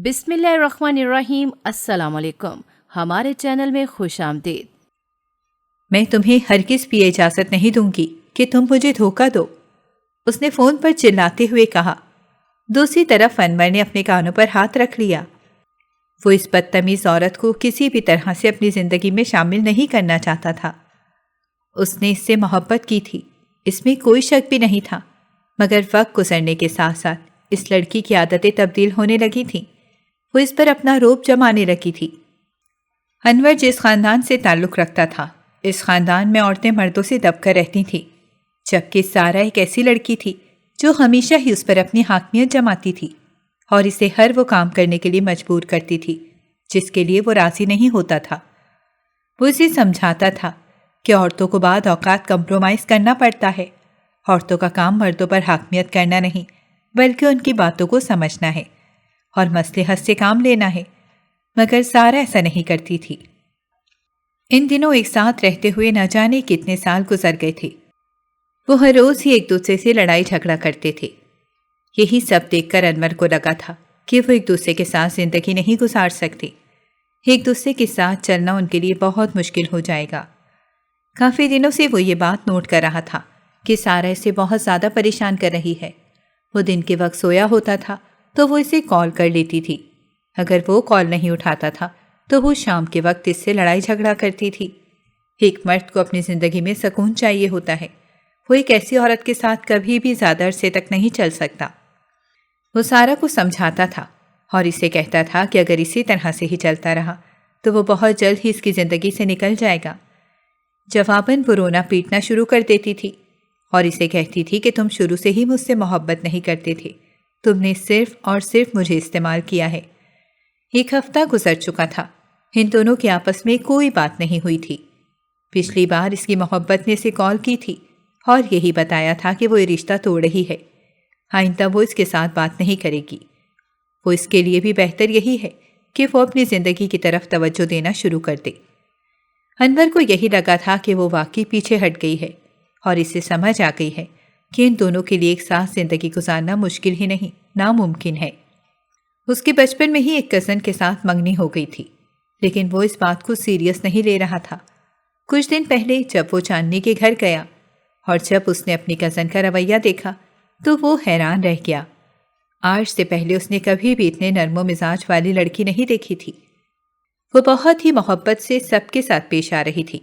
بسم اللہ الرحمن الرحیم۔ السلام علیکم، ہمارے چینل میں خوش آمدید۔ میں تمہیں ہرگز بھی اجازت نہیں دوں گی کہ تم مجھے دھوکہ دو، اس نے فون پر چلاتے ہوئے کہا۔ دوسری طرف انور نے اپنے کانوں پر ہاتھ رکھ لیا۔ وہ اس بدتمیز عورت کو کسی بھی طرح سے اپنی زندگی میں شامل نہیں کرنا چاہتا تھا۔ اس نے اس سے محبت کی تھی، اس میں کوئی شک بھی نہیں تھا، مگر وقت گزرنے کے ساتھ ساتھ اس لڑکی کی عادتیں تبدیل ہونے لگی تھیں۔ وہ اس پر اپنا روب جمانے لگی تھی۔ انور جس خاندان سے تعلق رکھتا تھا، اس خاندان میں عورتیں مردوں سے دب کر رہتی تھیں، جبکہ سارا ایک ایسی لڑکی تھی جو ہمیشہ ہی اس پر اپنی حاکمیت جماتی تھی اور اسے ہر وہ کام کرنے کے لیے مجبور کرتی تھی جس کے لیے وہ راضی نہیں ہوتا تھا۔ وہ اسے سمجھاتا تھا کہ عورتوں کو بعض اوقات کمپرومائز کرنا پڑتا ہے، عورتوں کا کام مردوں پر حاکمیت کرنا نہیں بلکہ ان کی باتوں کو سمجھنا ہے اور مصلحت سے کام لینا ہے، مگر سارا ایسا نہیں کرتی تھی۔ ان دنوں ایک ساتھ رہتے ہوئے نہ جانے کتنے سال گزر گئے تھے۔ وہ ہر روز ہی ایک دوسرے سے لڑائی جھگڑا کرتے تھے۔ یہی سب دیکھ کر انور کو لگا تھا کہ وہ ایک دوسرے کے ساتھ زندگی نہیں گزار سکتے، ایک دوسرے کے ساتھ چلنا ان کے لیے بہت مشکل ہو جائے گا۔ کافی دنوں سے وہ یہ بات نوٹ کر رہا تھا کہ سارا اسے بہت زیادہ پریشان کر رہی ہے۔ وہ دن کے وقت سویا ہوتا تھا تو وہ اسے کال کر لیتی تھی، اگر وہ کال نہیں اٹھاتا تھا تو وہ شام کے وقت اس سے لڑائی جھگڑا کرتی تھی۔ ایک مرد کو اپنی زندگی میں سکون چاہیے ہوتا ہے، وہ ایک ایسی عورت کے ساتھ کبھی بھی زیادہ عرصے تک نہیں چل سکتا۔ وہ سارا کو سمجھاتا تھا اور اسے کہتا تھا کہ اگر اسی طرح سے ہی چلتا رہا تو وہ بہت جلد ہی اس کی زندگی سے نکل جائے گا۔ جواباً وہ رونا پیٹنا شروع کر دیتی تھی اور اسے کہتی تھی کہ تم شروع سے ہی مجھ سے محبت نہیں کرتے تھے، تم نے صرف اور صرف مجھے استعمال کیا ہے۔ ایک ہفتہ گزر چکا تھا، ان دونوں کے آپس میں کوئی بات نہیں ہوئی تھی۔ پچھلی بار اس کی محبت نے اسے کال کی تھی اور یہی بتایا تھا کہ وہ یہ رشتہ توڑ رہی ہے، آئندہ وہ اس کے ساتھ بات نہیں کرے گی۔ وہ اس کے لیے بھی بہتر یہی ہے کہ وہ اپنی زندگی کی طرف توجہ دینا شروع کر دے۔ انور کو یہی لگا تھا کہ وہ واقعی پیچھے ہٹ گئی ہے اور اسے سمجھ آ گئی ہے کہ ان دونوں کے لیے ایک ساتھ زندگی گزارنا مشکل ہی نہیں، ناممکن ہے۔ اس کے بچپن میں ہی ایک کزن کے ساتھ منگنی ہو گئی تھی، لیکن وہ اس بات کو سیریس نہیں لے رہا تھا۔ کچھ دن پہلے جب وہ چاندنی کے گھر گیا اور جب اس نے اپنی کزن کا رویہ دیکھا تو وہ حیران رہ گیا۔ آج سے پہلے اس نے کبھی بھی اتنے نرم و مزاج والی لڑکی نہیں دیکھی تھی۔ وہ بہت ہی محبت سے سب کے ساتھ پیش آ رہی تھی۔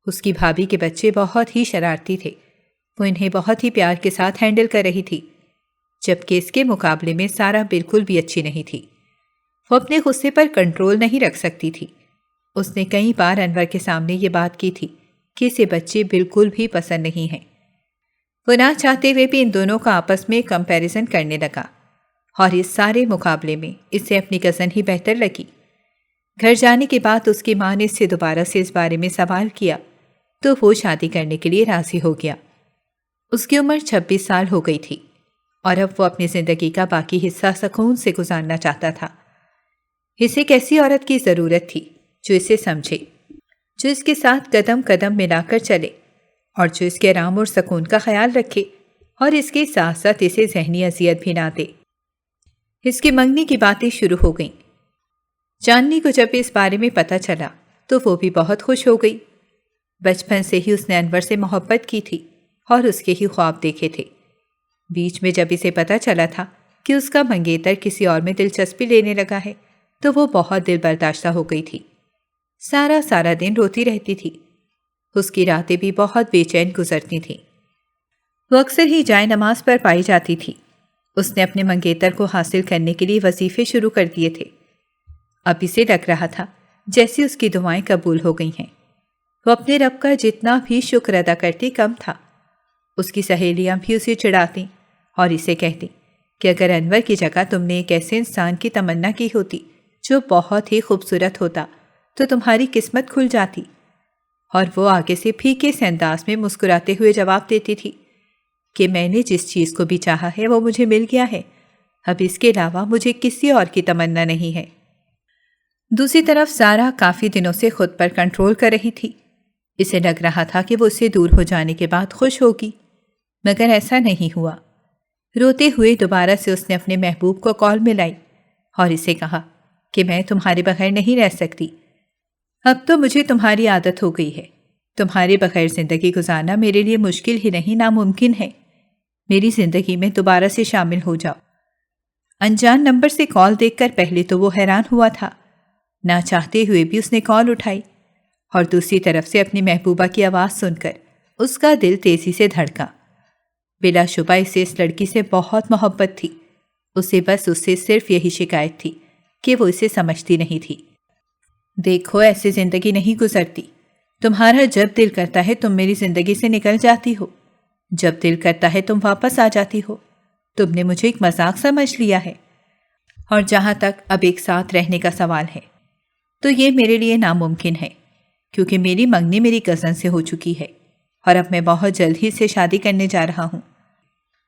اس کی بھابھی کے بچے بہت ہی شرارتی تھے، وہ انہیں بہت ہی پیار کے ساتھ ہینڈل کر رہی تھی، جبکہ اس کے مقابلے میں سارا بالکل بھی اچھی نہیں تھی۔ وہ اپنے غصے پر کنٹرول نہیں رکھ سکتی تھی۔ اس نے کئی بار انور کے سامنے یہ بات کی تھی کہ اسے بچے بالکل بھی پسند نہیں ہیں۔ وہ نہ چاہتے ہوئے بھی ان دونوں کا آپس میں کمپیریزن کرنے لگا اور اس سارے مقابلے میں اسے اپنی کزن ہی بہتر لگی۔ گھر جانے کے بعد اس کی ماں نے اس سے دوبارہ سے اس بارے میں سوال کیا تو وہ شادی کرنے کے لیے راضی ہو گیا۔ اس کی عمر 26 سال ہو گئی تھی اور اب وہ اپنی زندگی کا باقی حصہ سکون سے گزارنا چاہتا تھا۔ اسے ایک ایسی عورت کی ضرورت تھی جو اسے سمجھے، جو اس کے ساتھ قدم قدم ملا کر چلے اور جو اس کے آرام اور سکون کا خیال رکھے اور اس کے ساتھ ساتھ اسے ذہنی اذیت بھی نہ دے۔ اس کی منگنی کی باتیں شروع ہو گئیں۔ چاندنی کو جب اس بارے میں پتہ چلا تو وہ بھی بہت خوش ہو گئی۔ بچپن سے ہی اس نے انور سے محبت کی تھی اور اس کے ہی خواب دیکھے تھے۔ بیچ میں جب اسے پتہ چلا تھا کہ اس کا منگیتر کسی اور میں دلچسپی لینے لگا ہے تو وہ بہت دل برداشتہ ہو گئی تھی۔ سارا دن روتی رہتی تھی۔ اس کی راتیں بھی بہت بے چین گزرتی تھیں۔ وہ اکثر ہی جائے نماز پر پائی جاتی تھی۔ اس نے اپنے منگیتر کو حاصل کرنے کے لیے وظیفے شروع کر دیے تھے۔ اب اسے لگ رہا تھا جیسے اس کی دعائیں قبول ہو گئی ہیں۔ وہ اپنے رب کا جتنا بھی شکر ادا کرتی کم تھا۔ اس کی سہیلیاں بھی اسے چڑھاتی اور اسے کہتی کہ اگر انور کی جگہ تم نے ایک ایسے انسان کی تمنا کی ہوتی جو بہت ہی خوبصورت ہوتا تو تمہاری قسمت کھل جاتی۔ اور وہ آگے سے پھیکے سے انداز میں مسکراتے ہوئے جواب دیتی تھی کہ میں نے جس چیز کو بھی چاہا ہے وہ مجھے مل گیا ہے، اب اس کے علاوہ مجھے کسی اور کی تمنا نہیں ہے۔ دوسری طرف سارا کافی دنوں سے خود پر کنٹرول کر رہی تھی۔ اسے لگ رہا تھا کہ وہ اس سے دور ہو جانے کے بعد خوش ہوگی، مگر ایسا نہیں ہوا۔ روتے ہوئے دوبارہ سے اس نے اپنے محبوب کو کال ملائی اور اسے کہا کہ میں تمہارے بغیر نہیں رہ سکتی۔ اب تو مجھے تمہاری عادت ہو گئی ہے۔ تمہارے بغیر زندگی گزارنا میرے لیے مشکل ہی نہیں ناممکن ہے۔ میری زندگی میں دوبارہ سے شامل ہو جاؤ۔ انجان نمبر سے کال دیکھ کر پہلے تو وہ حیران ہوا تھا، نہ چاہتے ہوئے بھی اس نے کال اٹھائی، اور دوسری طرف سے اپنی محبوبہ کی آواز سن کر اس کا دل تیزی سے دھڑکا۔ بلا شبہ اسے اس لڑکی سے بہت محبت تھی۔ اسے بس اس سے صرف یہی شکایت تھی کہ وہ اسے سمجھتی نہیں تھی۔ دیکھو، ایسے زندگی نہیں گزرتی۔ تمہارا جب دل کرتا ہے تم میری زندگی سے نکل جاتی ہو، جب دل کرتا ہے تم واپس آ جاتی ہو۔ تم نے مجھے ایک مذاق سمجھ لیا ہے، اور جہاں تک اب ایک ساتھ رہنے کا سوال ہے تو یہ میرے لیے ناممکن ہے، کیونکہ میری منگنی میری کزن سے ہو چکی ہے، اور اب میں بہت جلد ہی سے شادی کرنے جا رہا ہوں۔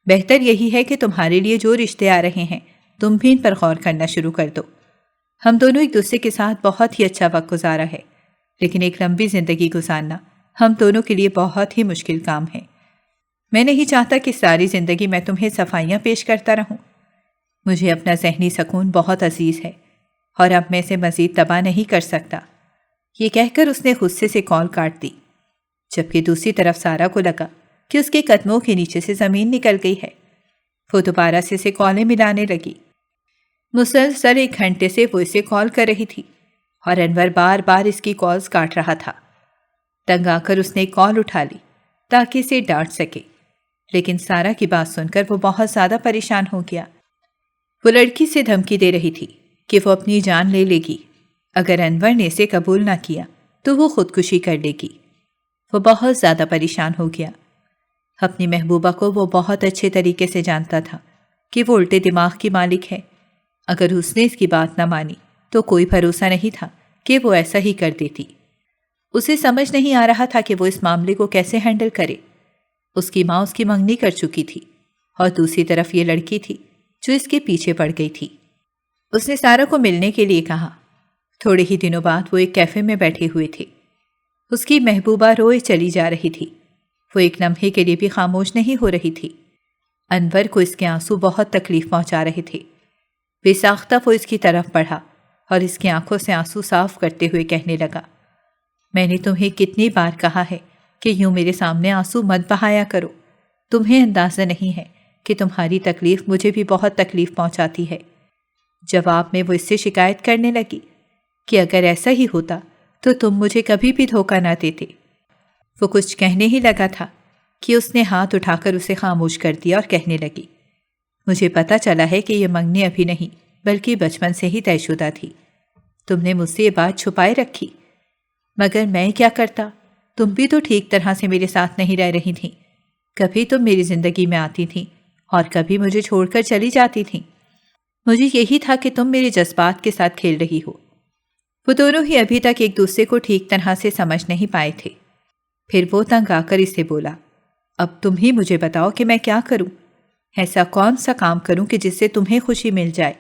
بہتر یہی ہے کہ تمہارے لیے جو رشتے آ رہے ہیں تم بھی ان پر غور کرنا شروع کر دو۔ ہم دونوں ایک دوسرے کے ساتھ بہت ہی اچھا وقت گزارا ہے، لیکن ایک لمبی زندگی گزارنا ہم دونوں کے لیے بہت ہی مشکل کام ہے۔ میں نہیں چاہتا کہ ساری زندگی میں تمہیں صفائیاں پیش کرتا رہوں۔ مجھے اپنا ذہنی سکون بہت عزیز ہے، اور اب میں اسے مزید تباہ نہیں کر سکتا۔ یہ کہہ کر اس نے غصے سے کال کاٹ دی، جبکہ دوسری طرف سارا کو لگا کہ اس کے قدموں کے نیچے سے زمین نکل گئی ہے۔ وہ دوبارہ سے اسے کالیں ملانے لگی۔ مسلسل 1 گھنٹے سے وہ اسے کال کر رہی تھی، اور انور بار بار اس کی کالز کاٹ رہا تھا۔ تنگ آ کر اس نے کال اٹھا لی تاکہ اسے ڈانٹ سکے، لیکن سارا کی بات سن کر وہ بہت زیادہ پریشان ہو گیا۔ وہ لڑکی سے دھمکی دے رہی تھی کہ وہ اپنی جان لے لے گی اگر انور نے اسے قبول نہ کیا تو وہ خودکشی کر لے گی۔ وہ بہت زیادہ پریشان ہو گیا۔ اپنی محبوبہ کو وہ بہت اچھے طریقے سے جانتا تھا کہ وہ الٹے دماغ کی مالک ہے۔ اگر اس نے اس کی بات نہ مانی تو کوئی بھروسہ نہیں تھا کہ وہ ایسا ہی کر دیتی۔ اسے سمجھ نہیں آ رہا تھا کہ وہ اس معاملے کو کیسے ہینڈل کرے۔ اس کی ماں اس کی منگنی کر چکی تھی، اور دوسری طرف یہ لڑکی تھی جو اس کے پیچھے پڑ گئی تھی۔ اس نے سارا کو ملنے کے لیے کہا۔ تھوڑے ہی دنوں بعد وہ ایک کیفے میں بیٹھے ہوئے تھے۔ اس کی محبوبہ روئے چلی جا رہی تھی۔ وہ ایک لمحے کے لیے بھی خاموش نہیں ہو رہی تھی۔ انور کو اس کے آنسو بہت تکلیف پہنچا رہے تھے۔ بے ساختہ وہ اس کی طرف بڑھا اور اس کی آنکھوں سے آنسو صاف کرتے ہوئے کہنے لگا، میں نے تمہیں کتنی بار کہا ہے کہ یوں میرے سامنے آنسو مت بہایا کرو۔ تمہیں اندازہ نہیں ہے کہ تمہاری تکلیف مجھے بھی بہت تکلیف پہنچاتی ہے۔ جواب میں وہ اس سے شکایت کرنے لگی کہ اگر ایسا ہی ہوتا تو تم مجھے کبھی بھی دھوکہ نہ دیتے۔ وہ کچھ کہنے ہی لگا تھا کہ اس نے ہاتھ اٹھا کر اسے خاموش کر دیا اور کہنے لگی، مجھے پتہ چلا ہے کہ یہ منگنی ابھی نہیں بلکہ بچپن سے ہی طے شدہ تھی۔ تم نے مجھ سے یہ بات چھپائے رکھی، مگر میں کیا کرتا؟ تم بھی تو ٹھیک طرح سے میرے ساتھ نہیں رہ رہی تھیں۔ کبھی تم میری زندگی میں آتی تھیں اور کبھی مجھے چھوڑ کر چلی جاتی تھیں۔ مجھے یہی تھا کہ تم میرے جذبات کے ساتھ کھیل رہی ہو۔ وہ دونوں ہی ابھی تک ایک دوسرے کو ٹھیک طرح سے سمجھ نہیں پائے تھے۔ پھر وہ تنگ آ کر اسے بولا، اب تم ہی مجھے بتاؤ کہ میں کیا کروں؟ ایسا کون سا کام کروں کہ جس سے تمہیں خوشی مل جائے؟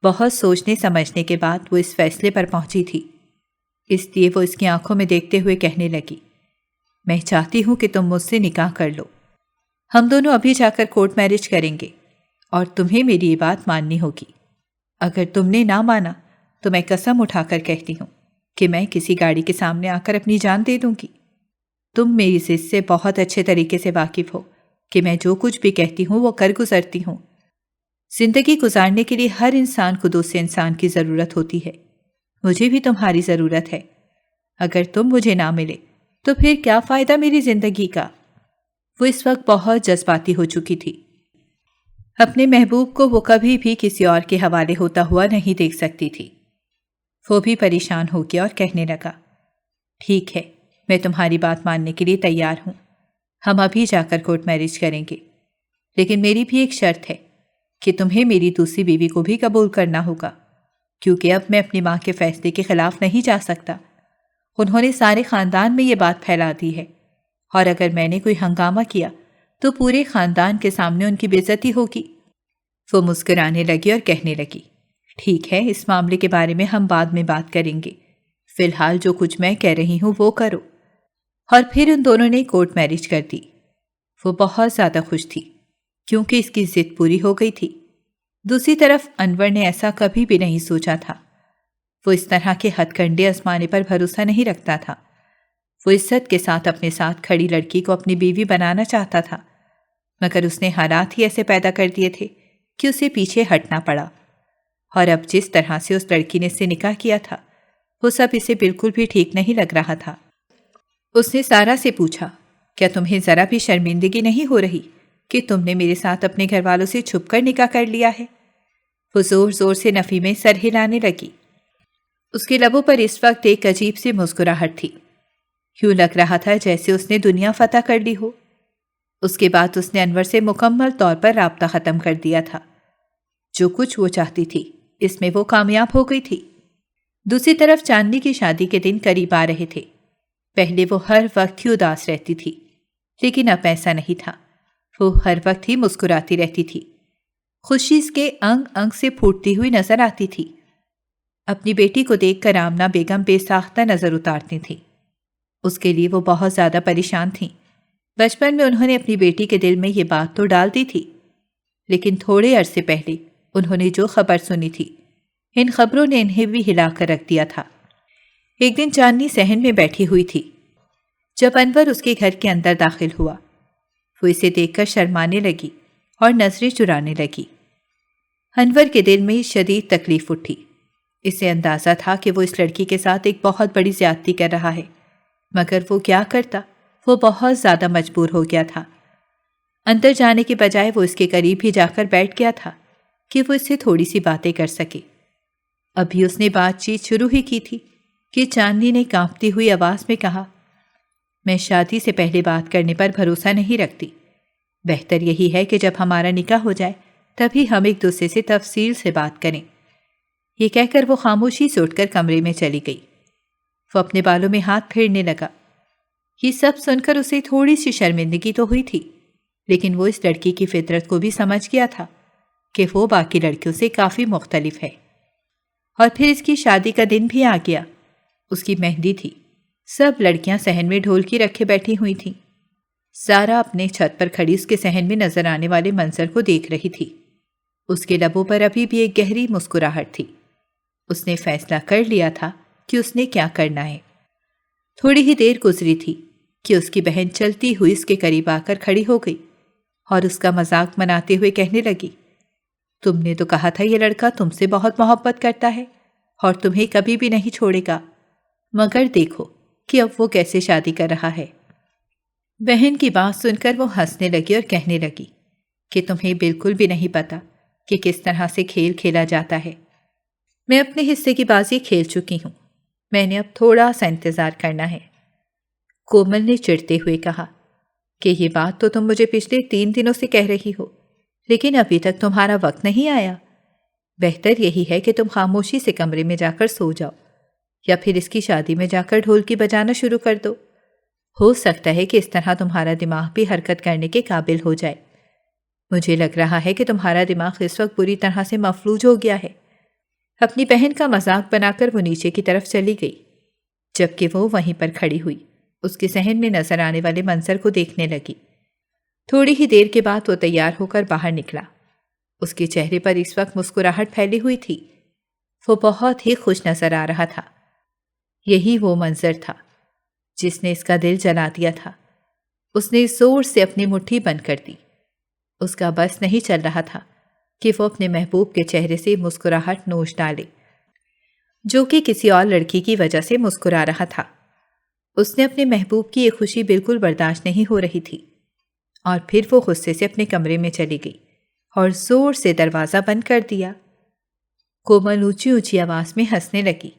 بہت سوچنے سمجھنے کے بعد وہ اس فیصلے پر پہنچی تھی، اس لیے وہ اس کی آنکھوں میں دیکھتے ہوئے کہنے لگی، میں چاہتی ہوں کہ تم مجھ سے نکاح کر لو۔ ہم دونوں ابھی جا کر کورٹ میرج کریں گے، اور تمہیں میری یہ بات ماننی ہوگی۔ اگر تم نے نہ مانا تو میں قسم اٹھا کر کہتی ہوں کہ میں کسی گاڑی کے سامنے آ کر اپنی جان دے دوں گی۔ تم میری ضد سے بہت اچھے طریقے سے واقف ہو کہ میں جو کچھ بھی کہتی ہوں وہ کر گزرتی ہوں۔ زندگی گزارنے کے لیے ہر انسان کو دوسرے انسان کی ضرورت ہوتی ہے۔ مجھے بھی تمہاری ضرورت ہے۔ اگر تم مجھے نہ ملے تو پھر کیا فائدہ میری زندگی کا؟ وہ اس وقت بہت جذباتی ہو چکی تھی۔ اپنے محبوب کو وہ کبھی بھی کسی اور کے حوالے ہوتا ہوا نہیں دیکھ سکتی تھی۔ وہ بھی پریشان ہو گیا اور کہنے لگا، ٹھیک ہے، میں تمہاری بات ماننے کے لیے تیار ہوں۔ ہم ابھی جا کر کورٹ میرج کریں گے، لیکن میری بھی ایک شرط ہے کہ تمہیں میری دوسری بیوی کو بھی قبول کرنا ہوگا، کیونکہ اب میں اپنی ماں کے فیصلے کے خلاف نہیں جا سکتا۔ انہوں نے سارے خاندان میں یہ بات پھیلا دی ہے، اور اگر میں نے کوئی ہنگامہ کیا تو پورے خاندان کے سامنے ان کی بے عزتی ہوگی۔ وہ مسکرانے لگی اور کہنے لگی، ٹھیک ہے، اس معاملے کے بارے میں ہم بعد میں بات کریں گے، فی الحال جو کچھ میں کہہ رہی ہوں وہ کرو۔ اور پھر ان دونوں نے کورٹ میرج کر دی۔ وہ بہت زیادہ خوش تھی کیونکہ اس کی ضد پوری ہو گئی تھی۔ دوسری طرف انور نے ایسا کبھی بھی نہیں سوچا تھا۔ وہ اس طرح کے ہتھ کنڈے آزمانے پر بھروسہ نہیں رکھتا تھا۔ وہ عزت کے ساتھ اپنے ساتھ کھڑی لڑکی کو اپنی بیوی بنانا چاہتا تھا، مگر اس نے حالات ہی ایسے پیدا کر دیے تھے کہ اسے پیچھے ہٹنا پڑا۔ اور اب جس طرح سے اس لڑکی نے اس سے نکاح کیا تھا وہ سب اسے بالکل بھی ٹھیک نہیں لگ رہا تھا۔ اس نے سارا سے پوچھا، کیا تمہیں ذرا بھی شرمندگی نہیں ہو رہی کہ تم نے میرے ساتھ اپنے گھر والوں سے چھپ کر نکاح کر لیا ہے؟ وہ زور زور سے نفی میں سر ہلانے لگی۔ اس کے لبوں پر اس وقت ایک عجیب سی مسکراہٹ تھی، یوں لگ رہا تھا جیسے اس نے دنیا فتح کر لی ہو۔ اس کے بعد اس نے انور سے مکمل طور پر رابطہ ختم کر دیا تھا۔ جو کچھ وہ چاہتی تھی اس میں وہ کامیاب ہو گئی تھی۔ دوسری طرف چاندنی کی شادی کے دن قریب آ رہے تھے۔ پہلے وہ ہر وقت ہی اداس رہتی تھی، لیکن اب ایسا نہیں تھا۔ وہ ہر وقت ہی مسکراتی رہتی تھی، خوشی اس کے انگ انگ سے پھوٹتی ہوئی نظر آتی تھی۔ اپنی بیٹی کو دیکھ کر آمنہ بیگم بے ساختہ نظر اتارتی تھیں۔ اس کے لیے وہ بہت زیادہ پریشان تھیں۔ بچپن میں انہوں نے اپنی بیٹی کے دل میں یہ بات تو ڈال دی تھی، لیکن تھوڑے عرصے پہلے انہوں نے جو خبر سنی تھی ان خبروں نے انہیں بھی ہلا کر رکھ دیا تھا۔ ایک دن چاندنی صحن میں بیٹھی ہوئی تھی جب انور اس کے گھر کے اندر داخل ہوا۔ وہ اسے دیکھ کر شرمانے لگی اور نظریں چرانے لگی۔ انور کے دل میں شدید تکلیف اٹھی۔ اسے اندازہ تھا کہ وہ اس لڑکی کے ساتھ ایک بہت بڑی زیادتی کر رہا ہے، مگر وہ کیا کرتا؟ وہ بہت زیادہ مجبور ہو گیا تھا۔ اندر جانے کے بجائے وہ اس کے قریب ہی جا کر بیٹھ گیا تھا کہ وہ اس سے تھوڑی سی باتیں کر سکے۔ ابھی اس نے بات چیت شروع ہی کی تھی کہ چاندنی نے کانپتی ہوئی آواز میں کہا، میں شادی سے پہلے بات کرنے پر بھروسہ نہیں رکھتی۔ بہتر یہی ہے کہ جب ہمارا نکاح ہو جائے تبھی ہم ایک دوسرے سے تفصیل سے بات کریں۔ یہ کہہ کر وہ خاموشی سے اٹھ کر کمرے میں چلی گئی۔ وہ اپنے بالوں میں ہاتھ پھیرنے لگا۔ یہ سب سن کر اسے تھوڑی سی شرمندگی تو ہوئی تھی، لیکن وہ اس لڑکی کی فطرت کو بھی سمجھ گیا تھا کہ وہ باقی لڑکیوں سے کافی مختلف ہے۔ اور پھر اس کی شادی کا دن بھی آ گیا۔ اس کی مہندی تھی۔ سب لڑکیاں صحن میں ڈھولکی رکھے بیٹھی ہوئی تھیں۔ سارا اپنے چھت پر کھڑی اس کے صحن میں نظر آنے والے منظر کو دیکھ رہی تھی۔ اس کے لبوں پر ابھی بھی ایک گہری مسکراہٹ تھی۔ اس نے فیصلہ کر لیا تھا کہ اس نے کیا کرنا ہے۔ تھوڑی ہی دیر گزری تھی کہ اس کی بہن چلتی ہوئی اس کے قریب آ کر کھڑی ہو گئی اور اس کا مذاق بناتے ہوئے کہنے لگی، تم نے تو کہا تھا یہ لڑکا تم سے بہت محبت کرتا ہے اور تمہیں کبھی بھی نہیں چھوڑے گا، مگر دیکھو کہ اب وہ کیسے شادی کر رہا ہے۔ بہن کی بات سن کر وہ ہنسنے لگی اور کہنے لگی کہ تمہیں بالکل بھی نہیں پتا کہ کس طرح سے کھیل کھیلا جاتا ہے۔ میں اپنے حصے کی بازی کھیل چکی ہوں، میں نے اب تھوڑا سا انتظار کرنا ہے۔ کومل نے چڑھتے ہوئے کہا کہ یہ بات تو تم مجھے پچھلے 3 دنوں سے کہہ رہی ہو، لیکن ابھی تک تمہارا وقت نہیں آیا۔ بہتر یہی ہے کہ تم خاموشی سے کمرے میں جا کر سو جاؤ، یا پھر اس کی شادی میں جا کر ڈھولکی بجانا شروع کر دو۔ ہو سکتا ہے کہ اس طرح تمہارا دماغ بھی حرکت کرنے کے قابل ہو جائے۔ مجھے لگ رہا ہے کہ تمہارا دماغ اس وقت بری طرح سے مفلوج ہو گیا ہے۔ اپنی بہن کا مذاق بنا کر وہ نیچے کی طرف چلی گئی، جبکہ وہ وہیں پر کھڑی ہوئی اس کے صحن میں نظر آنے والے منظر کو دیکھنے لگی۔ تھوڑی ہی دیر کے بعد وہ تیار ہو کر باہر نکلا۔ اس کے چہرے پر اس وقت مسکراہٹ پھیلی ہوئی تھی۔ وہ بہت ہی خوش نظر آ رہا تھا۔ یہی وہ منظر تھا جس نے اس کا دل جلا دیا تھا۔ اس نے زور سے اپنی مٹھی بند کر دی۔ اس کا بس نہیں چل رہا تھا کہ وہ اپنے محبوب کے چہرے سے مسکراہٹ نوچ ڈالے، جو کہ کسی اور لڑکی کی وجہ سے مسکرا رہا تھا۔ اس نے اپنے محبوب کی یہ خوشی بالکل برداشت نہیں ہو رہی تھی، اور پھر وہ غصے سے اپنے کمرے میں چلی گئی اور زور سے دروازہ بند کر دیا۔ کومل اونچی اونچی آواز میں ہنسنے لگی۔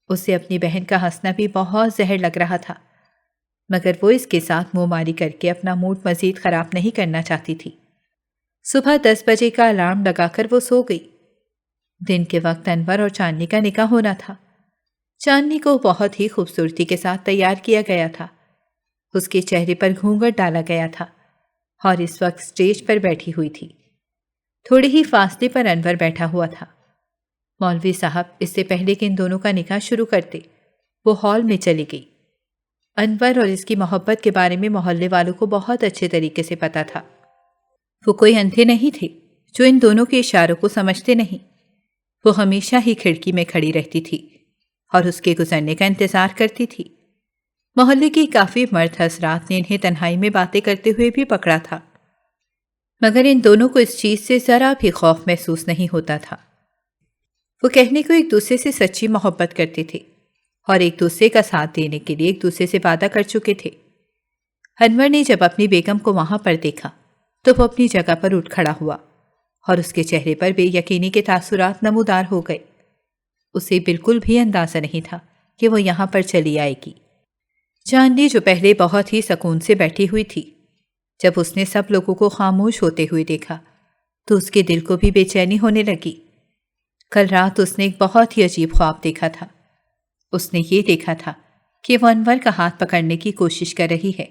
اسے اپنی بہن کا ہنسنا بھی بہت زہر لگ رہا تھا، مگر وہ اس کے ساتھ منہ ماری کر کے اپنا موڈ مزید خراب نہیں کرنا چاہتی تھی۔ صبح 10 بجے کا الارم لگا کر وہ سو گئی۔ دن کے وقت انور اور چاندنی کا نکاح ہونا تھا۔ چاندنی کو بہت ہی خوبصورتی کے ساتھ تیار کیا گیا تھا۔ اس کے چہرے پر گھونگھٹ ڈالا گیا تھا اور اس وقت اسٹیج پر بیٹھی ہوئی تھی۔ تھوڑے ہی فاصلے پر انور بیٹھا ہوا تھا۔ مولوی صاحب اس سے پہلے کہ ان دونوں کا نکاح شروع کرتے وہ ہال میں چلی گئی۔ انور اور اس کی محبت کے بارے میں محلے والوں کو بہت اچھے طریقے سے پتا تھا۔ وہ کوئی اندھے نہیں تھے جو ان دونوں کے اشاروں کو سمجھتے نہیں۔ وہ ہمیشہ ہی کھڑکی میں کھڑی رہتی تھی اور اس کے گزرنے کا انتظار کرتی تھی۔ محلے کی کافی مرد حضرات نے انہیں تنہائی میں باتیں کرتے ہوئے بھی پکڑا تھا، مگر ان دونوں کو اس چیز سے ذرا بھی خوف محسوس نہیں ہوتا تھا۔ وہ کہنے کو ایک دوسرے سے سچی محبت کرتے تھے اور ایک دوسرے کا ساتھ دینے کے لیے ایک دوسرے سے وعدہ کر چکے تھے۔ انور نے جب اپنی بیگم کو وہاں پر دیکھا تو وہ اپنی جگہ پر اٹھ کھڑا ہوا اور اس کے چہرے پر بے یقینی کے تاثرات نمودار ہو گئے۔ اسے بالکل بھی اندازہ نہیں تھا کہ وہ یہاں پر چلی آئے گی۔ چاندنی جو پہلے بہت ہی سکون سے بیٹھی ہوئی تھی، جب اس نے سب لوگوں کو خاموش ہوتے ہوئے دیکھا تو اس کے دل کو بھی بے چینی ہونے لگی۔ کل رات اس نے ایک بہت ہی عجیب خواب دیکھا تھا۔ اس نے یہ دیکھا تھا کہ وہ انور کا ہاتھ پکڑنے کی کوشش کر رہی ہے،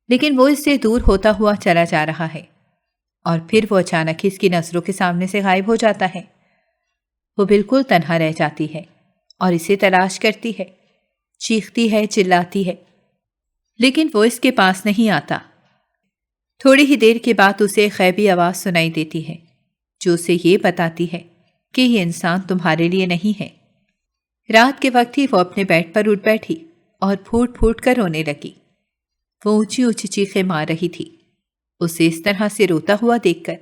لیکن وہ اس سے دور ہوتا ہوا چلا جا رہا ہے اور پھر وہ اچانک ہی اس کی نظروں کے سامنے سے غائب ہو جاتا ہے۔ وہ بالکل تنہا رہ جاتی ہے اور اسے تلاش کرتی ہے، چیختی ہے، چلاتی ہے، لیکن وہ اس کے پاس نہیں آتا۔ تھوڑی ہی دیر کے بعد اسے ایک غیبی آواز سنائی دیتی ہے جو اسے یہ بتاتی ہے کہ یہ انسان تمہارے لیے نہیں ہے۔ رات کے وقت ہی وہ اپنے بیڈ پر اٹھ بیٹھی اور پھوٹ پھوٹ کر رونے لگی۔ وہ اونچی اونچی چیخیں مار رہی تھی۔ اسے اس طرح سے روتا ہوا دیکھ کر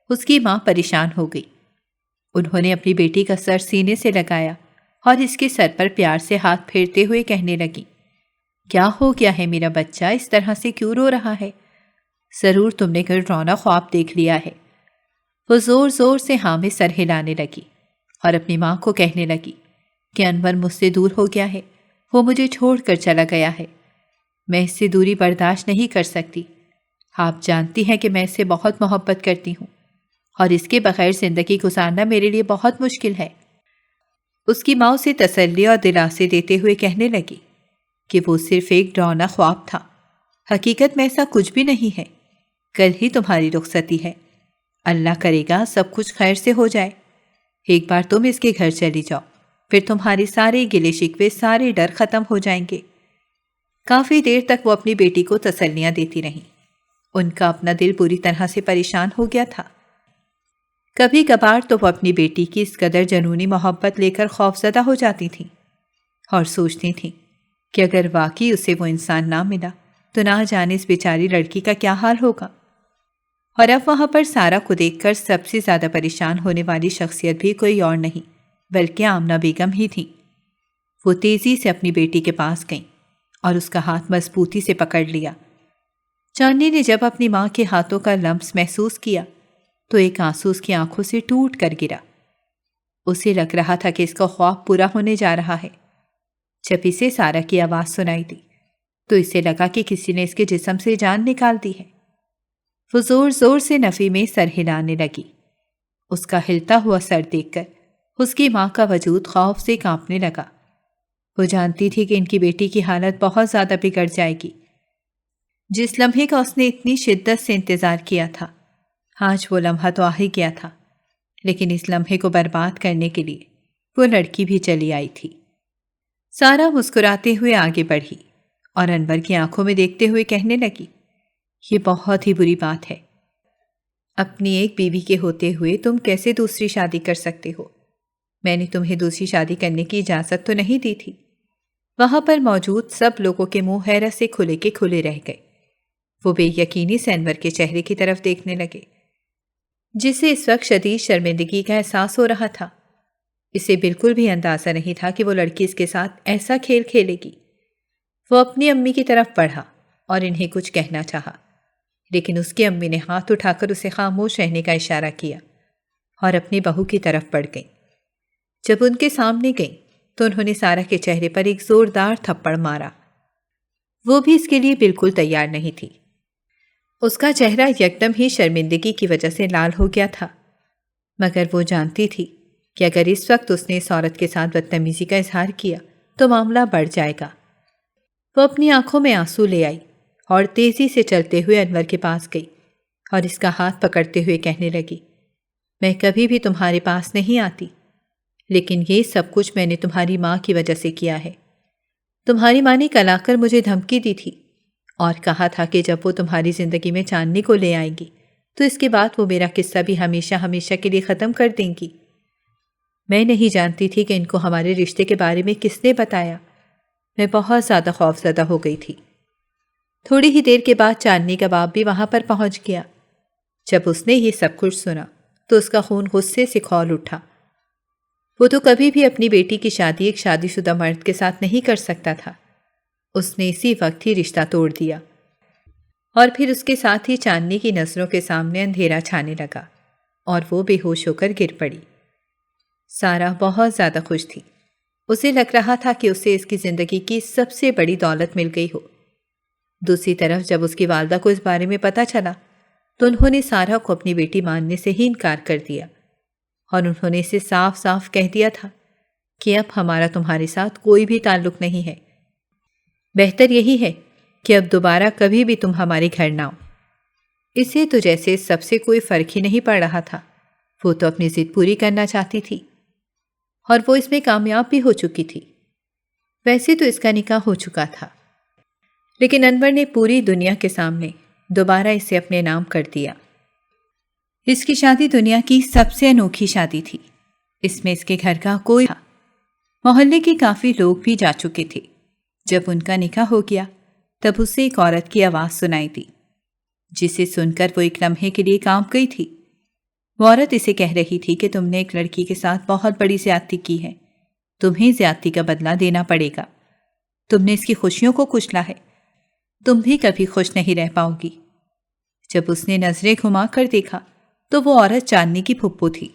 اس کی ماں پریشان ہو گئی۔ انہوں نے اپنی بیٹی کا سر سینے سے لگایا اور اس کے سر پر پیار سے ہاتھ پھیرتے ہوئے کہنے لگی، کیا ہو گیا ہے میرا بچہ، اس طرح سے کیوں رو رہا ہے؟ ضرور تم نے کوئی ڈراؤنا خواب دیکھ لیا ہے۔ وہ زور زور سے ہاں میں سر ہلانے لگی اور اپنی ماں کو کہنے لگی کہ انور مجھ سے دور ہو گیا ہے، وہ مجھے چھوڑ کر چلا گیا ہے، میں اس سے دوری برداشت نہیں کر سکتی۔ آپ جانتی ہیں کہ میں اس سے بہت محبت کرتی ہوں اور اس کے بغیر زندگی گزارنا میرے لیے بہت مشکل ہے۔ اس کی ماں اسے تسلی اور دلاسے دیتے ہوئے کہنے لگی کہ وہ صرف ایک ڈراؤنا خواب تھا، حقیقت میں ایسا کچھ بھی نہیں ہے۔ کل ہی تمہاری رخصتی ہے، اللہ کرے گا سب کچھ خیر سے ہو جائے۔ ایک بار تم اس کے گھر چلی جاؤ، پھر تمہارے سارے گلے شکوے، سارے ڈر ختم ہو جائیں گے۔ کافی دیر تک وہ اپنی بیٹی کو تسلیاں دیتی رہیں۔ ان کا اپنا دل پوری طرح سے پریشان ہو گیا تھا۔ کبھی کبھار تو وہ اپنی بیٹی کی اس قدر جنونی محبت لے کر خوفزدہ ہو جاتی تھیں اور سوچتی تھیں کہ اگر واقعی اسے وہ انسان نہ ملا تو نہ جانے اس بیچاری لڑکی کا کیا حال ہوگا۔ اور اب وہاں پر سارا کو دیکھ کر سب سے زیادہ پریشان ہونے والی شخصیت بھی کوئی اور نہیں بلکہ آمنہ بیگم ہی تھی۔ وہ تیزی سے اپنی بیٹی کے پاس گئیں اور اس کا ہاتھ مضبوطی سے پکڑ لیا۔ چاندنی نے جب اپنی ماں کے ہاتھوں کا لمس محسوس کیا تو ایک آنسو اس کی آنکھوں سے ٹوٹ کر گرا۔ اسے لگ رہا تھا کہ اس کا خواب پورا ہونے جا رہا ہے۔ جب اسے سارا کی آواز سنائی دی تو اسے لگا کہ کسی نے اس کے جسم سے جان نکال دی ہے۔ وہ زور زور سے نفی میں سر ہلانے لگی۔ اس کا ہلتا ہوا سر دیکھ کر اس کی ماں کا وجود خوف سے کانپنے لگا۔ وہ جانتی تھی کہ ان کی بیٹی کی حالت بہت زیادہ بگڑ جائے گی۔ جس لمحے کا اس نے اتنی شدت سے انتظار کیا تھا، آج وہ لمحہ تو آ ہی گیا تھا، لیکن اس لمحے کو برباد کرنے کے لیے وہ لڑکی بھی چلی آئی تھی۔ سارا مسکراتے ہوئے آگے بڑھی اور انور کی آنکھوں میں دیکھتے ہوئے کہنے لگی، یہ بہت ہی بری بات ہے۔ اپنی ایک بیوی کے ہوتے ہوئے تم کیسے دوسری شادی کر سکتے ہو؟ میں نے تمہیں دوسری شادی کرنے کی اجازت تو نہیں دی تھی۔ وہاں پر موجود سب لوگوں کے منہ حیرت سے کھلے کے کھلے رہ گئے۔ وہ بے یقینی سے انور کے چہرے کی طرف دیکھنے لگے، جسے اس وقت شدید شرمندگی کا احساس ہو رہا تھا۔ اسے بالکل بھی اندازہ نہیں تھا کہ وہ لڑکی اس کے ساتھ ایسا کھیل کھیلے گی۔ وہ اپنی امی کی طرف بڑھا اور انہیں کچھ کہنا چاہا، لیکن اس کی امی نے ہاتھ اٹھا کر اسے خاموش رہنے کا اشارہ کیا اور اپنی بہو کی طرف بڑھ گئیں۔ جب ان کے سامنے گئیں تو انہوں نے سارا کے چہرے پر ایک زوردار تھپڑ مارا۔ وہ بھی اس کے لیے بالکل تیار نہیں تھی۔ اس کا چہرہ یکدم ہی شرمندگی کی وجہ سے لال ہو گیا تھا، مگر وہ جانتی تھی کہ اگر اس وقت اس نے اس عورت کے ساتھ بدتمیزی کا اظہار کیا تو معاملہ بڑھ جائے گا۔ وہ اپنی آنکھوں میں آنسو لے آئی اور تیزی سے چلتے ہوئے انور کے پاس گئی اور اس کا ہاتھ پکڑتے ہوئے کہنے لگی، میں کبھی بھی تمہارے پاس نہیں آتی، لیکن یہ سب کچھ میں نے تمہاری ماں کی وجہ سے کیا ہے۔ تمہاری ماں نے کل آ کر مجھے دھمکی دی تھی اور کہا تھا کہ جب وہ تمہاری زندگی میں چاندنی کو لے آئے گی تو اس کے بعد وہ میرا قصہ بھی ہمیشہ ہمیشہ کے لیے ختم کر دیں گی۔ میں نہیں جانتی تھی کہ ان کو ہمارے رشتے کے بارے میں کس نے بتایا۔ میں بہت زیادہ خوفزدہ ہو گئی تھی۔ تھوڑی ہی دیر کے بعد چاندنی کا باپ بھی وہاں پر پہنچ گیا۔ جب اس نے یہ سب کچھ سنا تو اس کا خون غصے سے کھول اٹھا۔ وہ تو کبھی بھی اپنی بیٹی کی شادی ایک شادی شدہ مرد کے ساتھ نہیں کر سکتا تھا۔ اس نے اسی وقت ہی رشتہ توڑ دیا، اور پھر اس کے ساتھ ہی چاندنی کی نظروں کے سامنے اندھیرا چھانے لگا اور وہ بے ہوش ہو کر گر پڑی۔ سارا بہت زیادہ خوش تھی۔ اسے لگ رہا تھا کہ اسے اس کی زندگی کی سب سے بڑی دولت مل گئی ہو۔ دوسری طرف جب اس کی والدہ کو اس بارے میں پتہ چلا تو انہوں نے سارا کو اپنی بیٹی ماننے سے ہی انکار کر دیا، اور انہوں نے اسے صاف صاف کہہ دیا تھا کہ اب ہمارا تمہارے ساتھ کوئی بھی تعلق نہیں ہے۔ بہتر یہی ہے کہ اب دوبارہ کبھی بھی تم ہمارے گھر نہ آؤ۔ اسے تو جیسے سب سے کوئی فرق ہی نہیں پڑ رہا تھا۔ وہ تو اپنی ضد پوری کرنا چاہتی تھی، اور وہ اس میں کامیاب بھی ہو چکی تھی۔ ویسے تو اس کا نکاح ہو چکا تھا، لیکن انور نے پوری دنیا کے سامنے دوبارہ اسے اپنے نام کر دیا۔ اس کی شادی دنیا کی سب سے انوکھی شادی تھی۔ اس میں اس کے گھر کا کوئی تھا۔ محلے کے کافی لوگ بھی جا چکے تھے۔ جب ان کا نکاح ہو گیا تب اسے ایک عورت کی آواز سنائی دی، جسے سن کر وہ ایک لمحے کے لیے کانپ گئی تھی۔ وہ عورت اسے کہہ رہی تھی کہ تم نے ایک لڑکی کے ساتھ بہت بڑی زیادتی کی ہے، تمہیں زیادتی کا بدلہ دینا پڑے گا۔ تم نے اس کی خوشیوں کو کچلا ہے، تم بھی کبھی خوش نہیں رہ پاؤ گی۔ جب اس نے نظریں گھما کر دیکھا تو وہ عورت چاندنی کی پھپھو تھی۔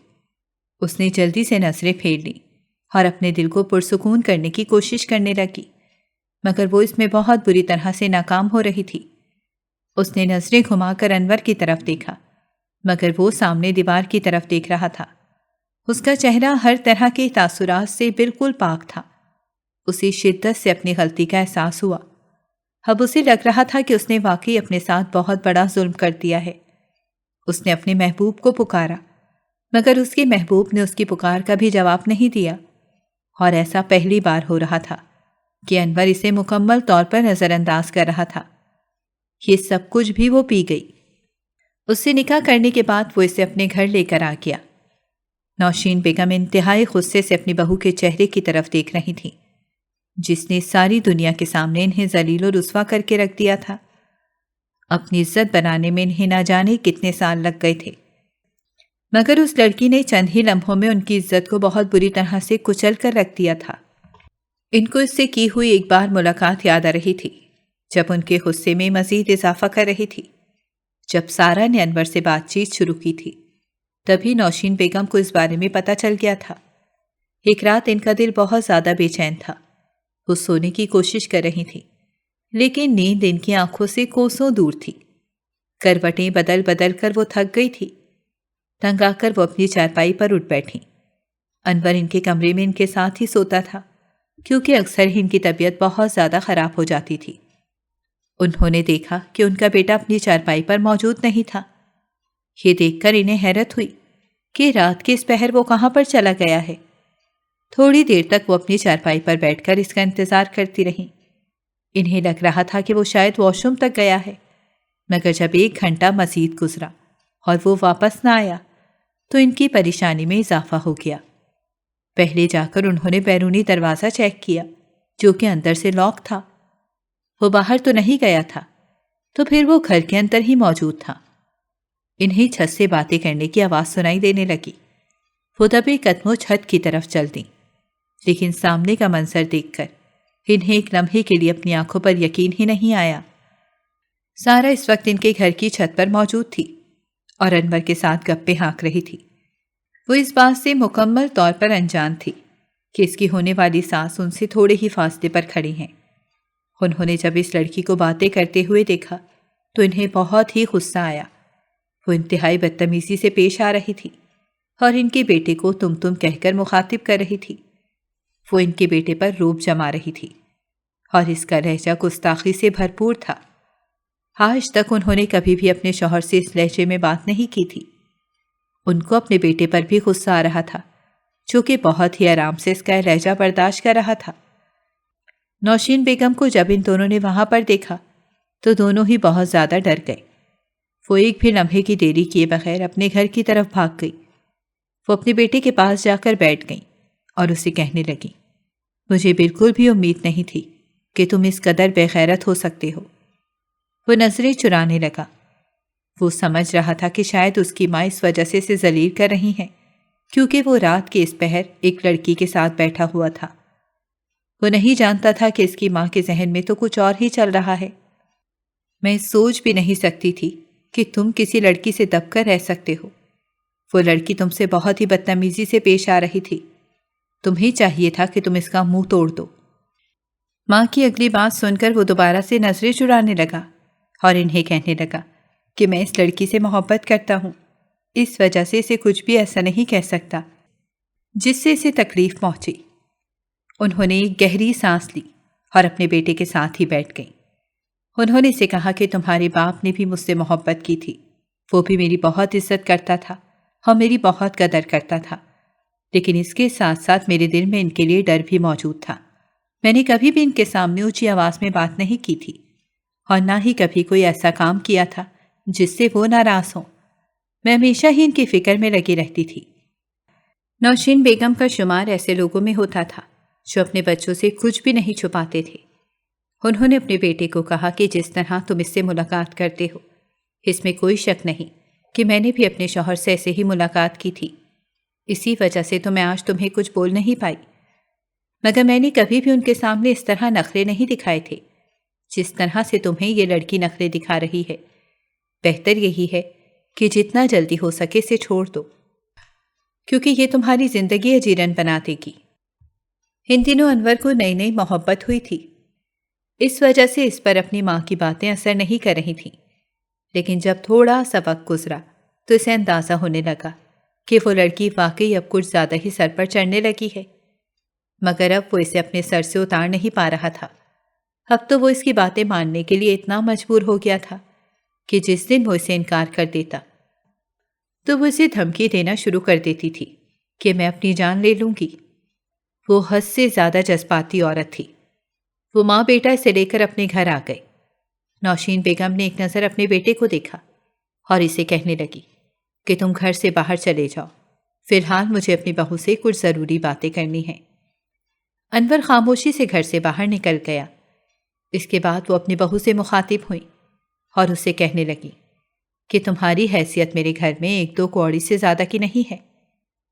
اس نے جلدی سے نظریں پھیر لیں اور اپنے دل کو پرسکون کرنے کی کوشش کرنے لگی، مگر وہ اس میں بہت بری طرح سے ناکام ہو رہی تھی۔ اس نے نظریں گھما کر انور کی طرف دیکھا، مگر وہ سامنے دیوار کی طرف دیکھ رہا تھا۔ اس کا چہرہ ہر طرح کے تاثرات سے بالکل پاک تھا۔ اسے شدت سے اپنی غلطی کا احساس ہوا۔ اب اسے لگ رہا تھا کہ اس نے واقعی اپنے ساتھ بہت بڑا ظلم کر دیا ہے۔ اس نے اپنے محبوب کو پکارا، مگر اس کے محبوب نے اس کی پکار کا بھی جواب نہیں دیا، اور ایسا پہلی بار ہو رہا تھا کہ انور اسے مکمل طور پر نظر انداز کر رہا تھا۔ یہ سب کچھ بھی وہ پی گئی۔ اس سے نکاح کرنے کے بعد وہ اسے اپنے گھر لے کر آ گیا۔ نوشین بیگم انتہائی غصے سے اپنی بہو کے چہرے کی طرف دیکھ رہی تھی، جس نے ساری دنیا کے سامنے انہیں ذلیل و رسوا کر کے رکھ دیا تھا۔ اپنی عزت بنانے میں انہیں نہ جانے کتنے سال لگ گئے تھے، مگر اس لڑکی نے چند ہی لمحوں میں ان کی عزت کو بہت بری طرح سے کچل کر رکھ دیا تھا۔ ان کو اس سے کی ہوئی ایک بار ملاقات یاد آ رہی تھی، جب ان کے غصے میں مزید اضافہ کر رہی تھی۔ جب سارا نے انور سے بات چیت شروع کی تھی تبھی نوشین بیگم کو اس بارے میں پتہ چل گیا تھا۔ ایک رات ان کا دل بہت زیادہ بے چین تھا۔ وہ سونے کی کوشش کر رہی تھی، لیکن نیند ان کی آنکھوں سے کوسوں دور تھی۔ کروٹیں بدل بدل کر وہ تھک گئی تھی۔ تنگ آ کر وہ اپنی چارپائی پر اٹھ بیٹھیں۔ انور ان کے کمرے میں ان کے ساتھ ہی سوتا تھا، کیونکہ اکثر ہی ان کی طبیعت بہت زیادہ خراب ہو جاتی تھی۔ انہوں نے دیکھا کہ ان کا بیٹا اپنی چارپائی پر موجود نہیں تھا۔ یہ دیکھ کر انہیں حیرت ہوئی کہ رات کے اس پہر وہ کہاں پر چلا گیا ہے۔ تھوڑی دیر تک وہ اپنی چارپائی پر بیٹھ کر اس کا انتظار کرتی رہیں۔ انہیں لگ رہا تھا کہ وہ شاید واش روم تک گیا ہے، مگر جب 1 گھنٹہ مزید گزرا اور وہ واپس نہ آیا تو ان کی پریشانی میں اضافہ ہو گیا۔ پہلے جا کر انہوں نے بیرونی دروازہ چیک کیا، جو کہ اندر سے لاک تھا۔ وہ باہر تو نہیں گیا تھا، تو پھر وہ گھر کے اندر ہی موجود تھا۔ انہیں چھت سے باتیں کرنے کی آواز سنائی دینے لگی۔ وہ دبے قدموں چھت کی طرف چل دیں، لیکن سامنے کا منظر دیکھ کر انہیں ایک لمحے کے لیے اپنی آنکھوں پر یقین ہی نہیں آیا۔ سارا اس وقت ان کے گھر کی چھت پر موجود تھی اور انور کے ساتھ گپے ہانک رہی تھی۔ وہ اس بات سے مکمل طور پر انجان تھی کہ اس کی ہونے والی ساس ان سے تھوڑے ہی فاصلے پر کھڑی ہیں۔ انہوں نے جب اس لڑکی کو باتیں کرتے ہوئے دیکھا تو انہیں بہت ہی غصہ آیا۔ وہ انتہائی بدتمیزی سے پیش آ رہی تھی اور ان کے بیٹے کو تم کہہ کر مخاطب کر رہی تھی۔ وہ ان کے بیٹے پر روب جما رہی تھی اور اس کا لہجہ گستاخی سے بھرپور تھا۔ آج تک انہوں نے کبھی بھی اپنے شوہر سے اس لہجے میں بات نہیں کی تھی۔ ان کو اپنے بیٹے پر بھی غصہ آ رہا تھا، جو کہ بہت ہی آرام سے اس کا لہجہ برداشت کر رہا تھا۔ نوشین بیگم کو جب ان دونوں نے وہاں پر دیکھا تو دونوں ہی بہت زیادہ ڈر گئے۔ وہ ایک بھی لمحے کی دیری کیے بغیر اپنے گھر کی طرف بھاگ گئی۔ وہ اپنے بیٹے کے پاس جا کر بیٹھ گئی اور اسے کہنے لگی، مجھے بالکل بھی امید نہیں تھی کہ تم اس قدر بے غیرت ہو سکتے ہو۔ وہ نظریں چرانے لگا۔ وہ سمجھ رہا تھا کہ شاید اس کی ماں اس وجہ سے اسے ذلیل کر رہی ہیں کیونکہ وہ رات کے اس پہر ایک لڑکی کے ساتھ بیٹھا ہوا تھا۔ وہ نہیں جانتا تھا کہ اس کی ماں کے ذہن میں تو کچھ اور ہی چل رہا ہے۔ میں سوچ بھی نہیں سکتی تھی کہ تم کسی لڑکی سے دب کر رہ سکتے ہو۔ وہ لڑکی تم سے بہت ہی بدتمیزی سے پیش آ رہی تھی۔ تمہیں چاہیے تھا کہ تم اس کا منہ توڑ دو۔ ماں کی اگلی بات سن کر وہ دوبارہ سے نظریں چرانے لگا اور انہیں کہنے لگا کہ میں اس لڑکی سے محبت کرتا ہوں، اس وجہ سے اسے کچھ بھی ایسا نہیں کہہ سکتا جس سے اسے تکلیف پہنچی۔ انہوں نے ایک گہری سانس لی اور اپنے بیٹے کے ساتھ ہی بیٹھ گئیں۔ انہوں نے اسے کہا کہ تمہارے باپ نے بھی مجھ سے محبت کی تھی، وہ بھی میری بہت عزت کرتا تھا اور میری بہت قدر کرتا تھا، لیکن اس کے ساتھ ساتھ میرے دل میں ان کے لیے ڈر بھی موجود تھا۔ میں نے کبھی بھی ان کے سامنے اونچی آواز میں بات نہیں کی تھی اور نہ ہی کبھی کوئی ایسا کام کیا تھا جس سے وہ ناراض ہوں۔ میں ہمیشہ ہی ان کی فکر میں لگی رہتی تھی۔ نوشین بیگم کا شمار ایسے لوگوں میں ہوتا تھا جو اپنے بچوں سے کچھ بھی نہیں چھپاتے تھے۔ انہوں نے اپنے بیٹے کو کہا کہ جس طرح تم اس سے ملاقات کرتے ہو، اس میں کوئی شک نہیں کہ میں نے بھی اپنے شوہر سے ایسے ہی ملاقات کی تھی، اسی وجہ سے تو میں آج تمہیں کچھ بول نہیں پائی، مگر میں نے کبھی بھی ان کے سامنے اس طرح نخرے نہیں دکھائے تھے جس طرح سے تمہیں یہ لڑکی نخرے دکھا رہی ہے۔ بہتر یہی ہے کہ جتنا جلدی ہو سکے اسے چھوڑ دو، کیونکہ یہ تمہاری زندگی اجیرن بنا دے گی۔ ان دنوں انور کو نئی نئی محبت ہوئی تھی، اس وجہ سے اس پر اپنی ماں کی باتیں اثر نہیں کر رہی تھیں، لیکن جب تھوڑا سا وقت گزرا تو اسے اندازہ ہونے لگا کہ وہ لڑکی واقعی اب کچھ زیادہ ہی سر پر چڑھنے لگی ہے، مگر اب وہ اسے اپنے سر سے اتار نہیں پا رہا تھا۔ اب تو وہ اس کی باتیں ماننے کے لیے اتنا مجبور ہو گیا تھا کہ جس دن وہ اسے انکار کر دیتا تو وہ اسے دھمکی دینا شروع کر دیتی تھی کہ میں اپنی جان لے لوں گی۔ وہ حد سے زیادہ جذباتی عورت تھی۔ وہ ماں بیٹا اسے لے کر اپنے گھر آ گئے۔ نوشین بیگم نے ایک نظر اپنے بیٹے کو دیکھا اور اسے کہنے لگی کہ تم گھر سے باہر چلے جاؤ، فی الحال مجھے اپنی بہو سے کچھ ضروری باتیں کرنی ہیں۔ انور خاموشی سے گھر سے باہر نکل گیا۔ اس کے بعد وہ اپنی بہو سے مخاطب ہوئی اور اسے کہنے لگی کہ تمہاری حیثیت میرے گھر میں ایک دو کوڑی سے زیادہ کی نہیں ہے۔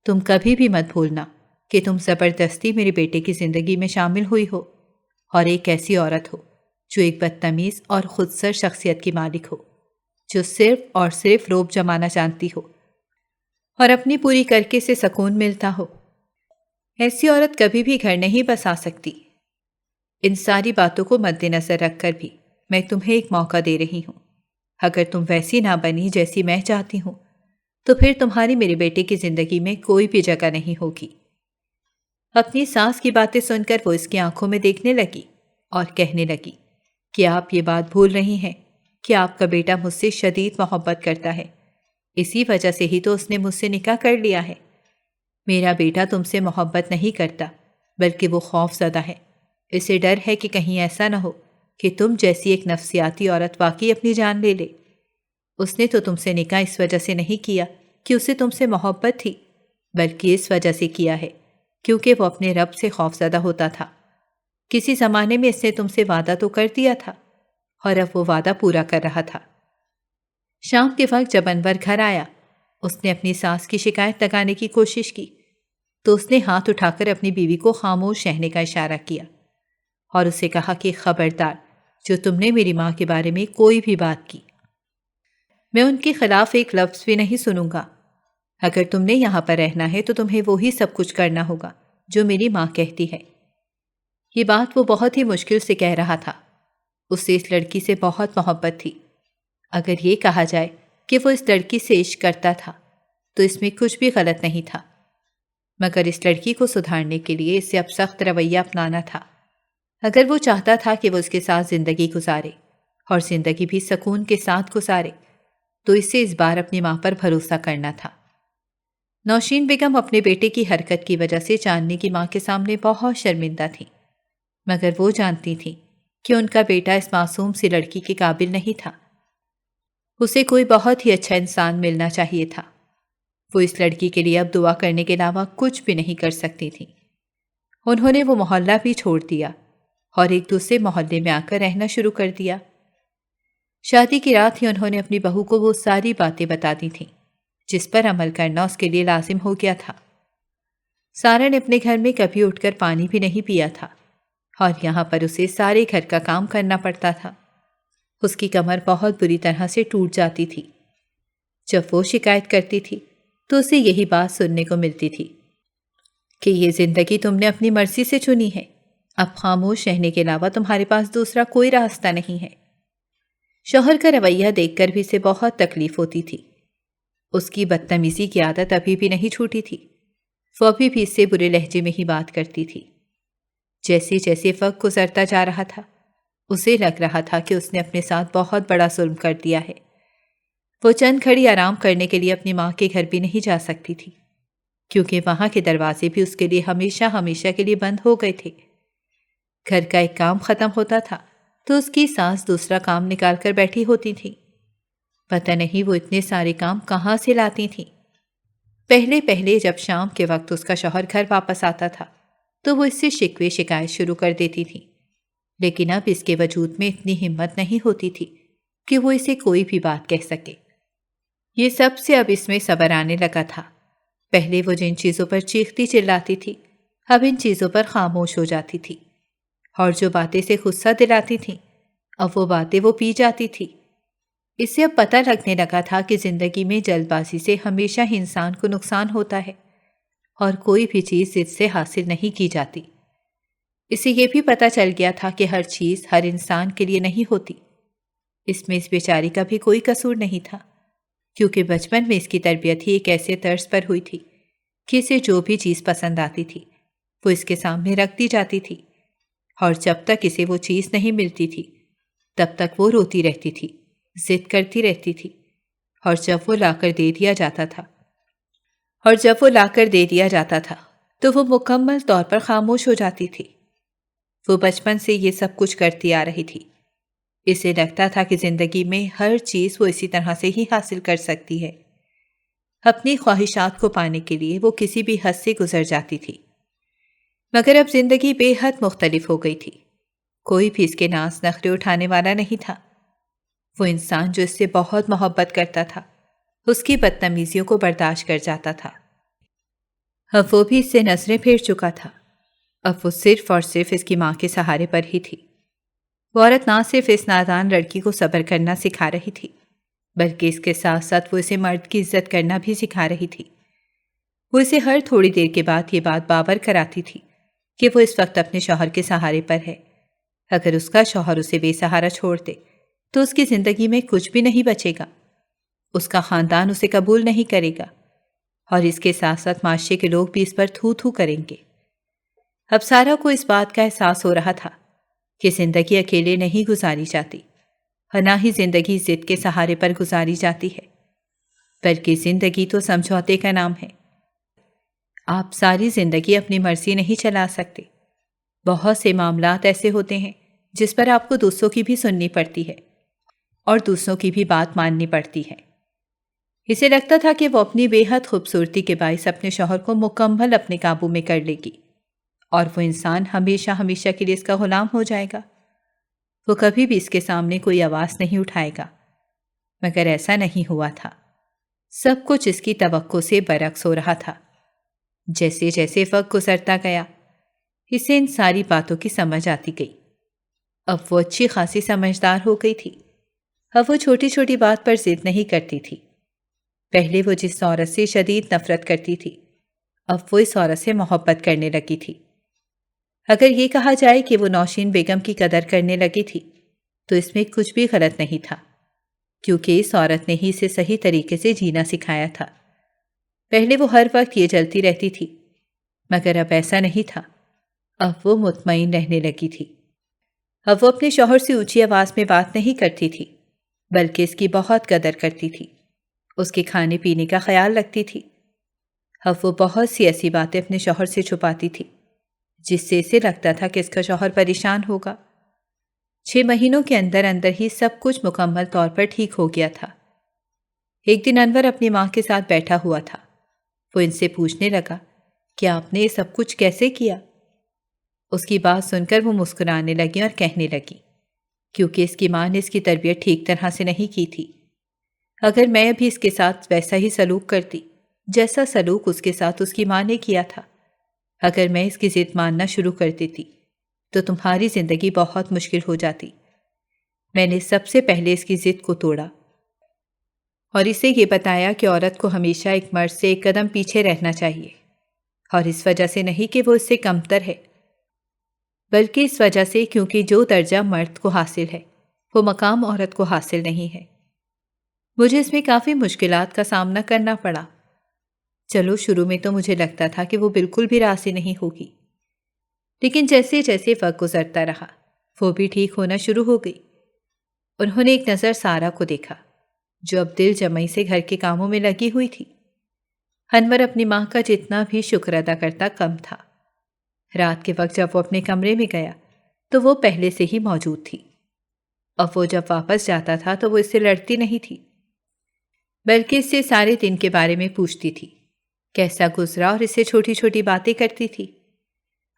تم کبھی بھی مت بھولنا کہ تم زبردستی میرے بیٹے کی زندگی میں شامل ہوئی ہو اور ایک ایسی عورت ہو جو ایک بدتمیز اور خود سر شخصیت کی مالک ہو، جو صرف اور صرف روب جمانا جانتی ہو اور اپنی پوری کر کے سے سکون ملتا ہو۔ ایسی عورت کبھی بھی گھر نہیں بسا سکتی۔ ان ساری باتوں کو مد نظر رکھ کر بھی میں تمہیں ایک موقع دے رہی ہوں۔ اگر تم ویسی نہ بنی جیسی میں چاہتی ہوں تو پھر تمہاری میرے بیٹے کی زندگی میں کوئی بھی جگہ نہیں ہوگی۔ اپنی ساس کی باتیں سن کر وہ اس کی آنکھوں میں دیکھنے لگی اور کہنے لگی کہ آپ یہ بات بھول رہی ہیں کہ آپ کا بیٹا مجھ سے شدید محبت کرتا ہے، اسی وجہ سے ہی تو اس نے مجھ سے نکاح کر لیا ہے۔ میرا بیٹا تم سے محبت نہیں کرتا بلکہ وہ خوف زدہ ہے۔ اسے ڈر ہے کہ کہیں ایسا نہ ہو کہ تم جیسی ایک نفسیاتی عورت واقعی اپنی جان لے لے۔ اس نے تو تم سے نکاح اس وجہ سے نہیں کیا کہ اسے تم سے محبت تھی، بلکہ اس وجہ سے کیا ہے کیونکہ وہ اپنے رب سے خوف زدہ ہوتا تھا۔ کسی زمانے میں اس نے تم سے وعدہ تو کر دیا تھا اور اب وہ وعدہ پورا کر رہا تھا۔ شام کے وقت جب انور گھر آیا، اس نے اپنی ساس کی شکایت لگانے کی کوشش کی تو اس نے ہاتھ اٹھا کر اپنی بیوی کو خاموش رہنے کا اشارہ کیا اور اسے کہا کہ خبردار، جو تم نے میری ماں کے بارے میں کوئی بھی بات کی، میں ان کے خلاف ایک لفظ بھی نہیں سنوں گا۔ اگر تم نے یہاں پر رہنا ہے تو تمہیں وہی سب کچھ کرنا ہوگا جو میری ماں کہتی ہے۔ یہ بات وہ بہت ہی مشکل سے کہہ رہا تھا۔ اسے اس لڑکی سے بہت محبت تھی۔ اگر یہ کہا جائے کہ وہ اس لڑکی سے عشق کرتا تھا تو اس میں کچھ بھی غلط نہیں تھا، مگر اس لڑکی کو سدھارنے کے لیے اسے اب سخت رویہ اپنانا تھا۔ اگر وہ چاہتا تھا کہ وہ اس کے ساتھ زندگی گزارے اور زندگی بھی سکون کے ساتھ گزارے تو اسے اس بار اپنی ماں پر بھروسہ کرنا تھا۔ نوشین بیگم اپنے بیٹے کی حرکت کی وجہ سے چاندنی کی ماں کے سامنے بہت شرمندہ تھیں، مگر وہ جانتی تھیں کہ ان کا بیٹا اس معصوم سی لڑکی کے قابل نہیں تھا۔ اسے کوئی بہت ہی اچھا انسان ملنا چاہیے تھا۔ وہ اس لڑکی کے لیے اب دعا کرنے کے علاوہ کچھ بھی نہیں کر سکتی تھیں۔ انہوں نے وہ محلہ بھی چھوڑ دیا اور ایک دوسرے محلے میں آ کر رہنا شروع کر دیا۔ شادی کی رات ہی انہوں نے اپنی بہو کو وہ ساری باتیں بتا دی تھیں جس پر عمل کرنا اس کے لیے لازم ہو گیا تھا۔ سارا نے اپنے گھر میں کبھی اٹھ کر پانی بھی نہیں پیا تھا اور یہاں پر اسے سارے گھر کا کام کرنا پڑتا تھا۔ اس کی کمر بہت بری طرح سے ٹوٹ جاتی تھی۔ جب وہ شکایت کرتی تھی تو اسے یہی بات سننے کو ملتی تھی کہ یہ زندگی تم نے اپنی مرضی سے چنی ہے، اب خاموش رہنے کے علاوہ تمہارے پاس دوسرا کوئی راستہ نہیں ہے۔ شوہر کا رویہ دیکھ کر بھی اسے بہت تکلیف ہوتی تھی۔ اس کی بدتمیزی کی عادت ابھی بھی نہیں چھوٹی تھی۔ وہ ابھی بھی اس سے برے لہجے میں ہی بات کرتی تھی۔ جیسے جیسے وقت گزرتا جا رہا تھا اسے لگ رہا تھا کہ اس نے اپنے ساتھ بہت بڑا ظلم کر دیا ہے۔ وہ چند گھڑی آرام کرنے کے لیے اپنی ماں کے گھر بھی نہیں جا سکتی تھی کیونکہ وہاں کے دروازے بھی اس کے لیے ہمیشہ ہمیشہ کے لیے بند ہو گئے تھے۔ گھر کا ایک کام ختم ہوتا تھا تو اس کی ساس دوسرا کام نکال کر بیٹھی ہوتی تھی۔ پتہ نہیں وہ اتنے سارے کام کہاں سے لاتی تھیں۔ پہلے پہلے جب شام کے وقت اس کا شوہر گھر واپس آتا تھا تو وہ اس سے شکوے شکایت شروع کر دیتی تھی، لیکن اب اس کے وجود میں اتنی ہمت نہیں ہوتی تھی کہ وہ اسے کوئی بھی بات کہہ سکے۔ یہ سب سے اب اس میں صبر آنے لگا تھا۔ پہلے وہ جن چیزوں پر چیختی چلاتی تھی اب ان چیزوں پر خاموش ہو جاتی تھی، اور جو باتیں اسے غصہ دلاتی تھیں اب وہ باتیں وہ پی جاتی تھی۔ اسے اب پتہ لگنے لگا تھا کہ زندگی میں جلد بازی سے ہمیشہ ہی انسان کو نقصان ہوتا ہے اور کوئی بھی چیز ضد سے حاصل نہیں کی جاتی۔ اسے یہ بھی پتہ چل گیا تھا کہ ہر چیز ہر انسان کے لیے نہیں ہوتی۔ اس میں اس بیچاری کا بھی کوئی قصور نہیں تھا کیونکہ بچپن میں اس کی تربیت ہی ایک ایسے طرز پر ہوئی تھی کہ اسے جو بھی چیز پسند آتی تھی وہ اس کے سامنے رکھ دی جاتی تھی، اور جب تک اسے وہ چیز نہیں ملتی تھی تب تک وہ روتی رہتی تھی، ضد کرتی رہتی تھی، اور جب وہ لا کر دے دیا جاتا تھا تو وہ مکمل طور پر خاموش ہو جاتی تھی۔ وہ بچپن سے یہ سب کچھ کرتی آ رہی تھی۔ اسے لگتا تھا کہ زندگی میں ہر چیز وہ اسی طرح سے ہی حاصل کر سکتی ہے۔ اپنی خواہشات کو پانے کے لیے وہ کسی بھی حد سے گزر جاتی تھی، مگر اب زندگی بے حد مختلف ہو گئی تھی۔ کوئی بھی اس کے ناز نخرے اٹھانے والا نہیں تھا۔ وہ انسان جو اس سے بہت محبت کرتا تھا اس کی بدتمیزیوں کو برداشت کر جاتا تھا۔ اب وہ بھی اس سے نظریں پھیر چکا تھا۔ اب وہ صرف اور صرف اس کی ماں کے سہارے پر ہی تھی۔ وہ عورت نہ صرف اس نادان لڑکی کو صبر کرنا سکھا رہی تھی بلکہ اس کے ساتھ ساتھ وہ اسے مرد کی عزت کرنا بھی سکھا رہی تھی۔ وہ اسے ہر تھوڑی دیر کے بعد یہ بات باور کراتی تھی کہ وہ اس وقت اپنے شوہر کے سہارے پر ہے۔ اگر اس کا شوہر اسے بے سہارا چھوڑ دے تو اس کی زندگی میں کچھ بھی نہیں بچے گا، اس کا خاندان اسے قبول نہیں کرے گا، اور اس کے ساتھ ساتھ معاشرے کے لوگ بھی اس پر تھو تھو کریں گے۔ اب سارا کو اس بات کا احساس ہو رہا تھا کہ زندگی اکیلے نہیں گزاری جاتی، اور نہ ہی زندگی ضد کے سہارے پر گزاری جاتی ہے، بلکہ زندگی تو سمجھوتے کا نام ہے۔ آپ ساری زندگی اپنی مرضی نہیں چلا سکتے۔ بہت سے معاملات ایسے ہوتے ہیں جس پر آپ کو دوسروں کی بھی سننی پڑتی ہے اور دوسروں کی بھی بات ماننی پڑتی ہے۔ اسے لگتا تھا کہ وہ اپنی بے حد خوبصورتی کے باعث اپنے شوہر کو مکمل اپنے قابو میں کر لے گی اور وہ انسان ہمیشہ ہمیشہ کے لیے اس کا غلام ہو جائے گا۔ وہ کبھی بھی اس کے سامنے کوئی آواز نہیں اٹھائے گا، مگر ایسا نہیں ہوا تھا۔ سب کچھ اس کی توقع سے برعکس ہو رہا تھا۔ جیسے جیسے وقت گزرتا گیا اسے ان ساری باتوں کی سمجھ آتی گئی۔ اب وہ اچھی خاصی سمجھدار ہو گئی تھی۔ اب وہ چھوٹی چھوٹی بات پر ضد نہیں کرتی تھی۔ پہلے وہ جس عورت سے شدید نفرت کرتی تھی اب وہ اس عورت سے محبت کرنے لگی تھی۔ اگر یہ کہا جائے کہ وہ نوشین بیگم کی قدر کرنے لگی تھی تو اس میں کچھ بھی غلط نہیں تھا، کیونکہ اس عورت نے ہی اسے صحیح طریقے سے جینا سکھایا تھا۔ پہلے وہ ہر وقت یہ جلتی رہتی تھی، مگر اب ایسا نہیں تھا۔ اب وہ مطمئن رہنے لگی تھی۔ اب وہ اپنے شوہر سے اونچی آواز میں بات نہیں کرتی تھی بلکہ اس کی بہت قدر کرتی تھی، اس کے کھانے پینے کا خیال رکھتی تھی۔ اب وہ بہت سی ایسی باتیں اپنے شوہر سے چھپاتی تھی جس سے اسے لگتا تھا کہ اس کا شوہر پریشان ہوگا۔ 6 مہینوں کے اندر اندر ہی سب کچھ مکمل طور پر ٹھیک ہو گیا تھا۔ ایک دن انور اپنی ماں کے ساتھ بیٹھا ہوا تھا۔ وہ ان سے پوچھنے لگا کہ آپ نے یہ سب کچھ کیسے کیا؟ اس کی بات سن کر وہ مسکرانے لگی اور کہنے لگی کیونکہ اس کی ماں نے اس کی تربیت ٹھیک طرح سے نہیں کی تھی۔ اگر میں بھی اس کے ساتھ ویسا ہی سلوک کرتی جیسا سلوک اس کے ساتھ اس کی ماں نے کیا تھا، اگر میں اس کی ضد ماننا شروع کر دیتی تو تمہاری زندگی بہت مشکل ہو جاتی۔ میں نے سب سے پہلے اس کی ضد کو توڑا اور اسے یہ بتایا کہ عورت کو ہمیشہ ایک مرد سے ایک قدم پیچھے رہنا چاہیے، اور اس وجہ سے نہیں کہ وہ اس سے کمتر ہے، بلکہ اس وجہ سے کیونکہ جو درجہ مرد کو حاصل ہے وہ مقام عورت کو حاصل نہیں ہے۔ مجھے اس میں کافی مشکلات کا سامنا کرنا پڑا۔ چلو شروع میں تو مجھے لگتا تھا کہ وہ بالکل بھی راضی نہیں ہوگی، لیکن جیسے جیسے وقت گزرتا رہا وہ بھی ٹھیک ہونا شروع ہو گئی۔ انہوں نے ایک نظر سارا کو دیکھا جو اب دل جمعی سے گھر کے کاموں میں لگی ہوئی تھی۔ انور اپنی ماں کا جتنا بھی شکر ادا کرتا کم تھا۔ رات کے وقت جب وہ اپنے کمرے میں گیا تو وہ پہلے سے ہی موجود تھی، اور وہ جب واپس جاتا تھا تو وہ اس سے لڑتی نہیں تھی، بلکہ اس سے سارے دن کے بارے میں پوچھتی تھی، کیسا گزرا، اور اس سے چھوٹی چھوٹی باتیں کرتی تھی۔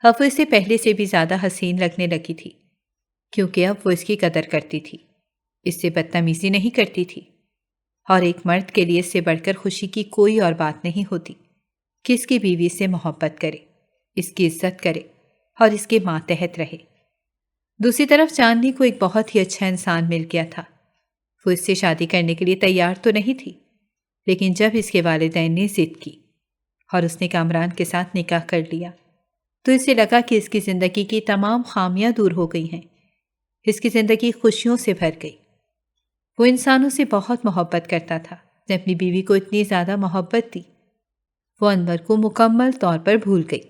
اب وہ اسے پہلے سے بھی زیادہ حسین لگنے لگی تھی، کیونکہ اب وہ اس کی قدر کرتی تھی، اس سے بدتمیزی نہیں کرتی تھی، اور ایک مرد کے لیے اس سے بڑھ کر خوشی کی کوئی اور بات نہیں ہوتی کہ اس کی بیوی سے محبت کرے، اس کی عزت کرے اور اس کے ماتحت رہے۔ دوسری طرف چاندنی کو ایک بہت ہی اچھا انسان مل گیا تھا۔ وہ اس سے شادی کرنے کے لیے تیار تو نہیں تھی، لیکن جب اس کے والدین نے ضد کی اور اس نے کامران کے ساتھ نکاح کر لیا تو اسے لگا کہ اس کی زندگی کی تمام خامیاں دور ہو گئی ہیں، اس کی زندگی خوشیوں سے بھر گئی۔ وہ انسانوں سے بہت محبت کرتا تھا، نے اپنی بیوی کو اتنی زیادہ محبت دی، وہ انور کو مکمل طور پر بھول گئی۔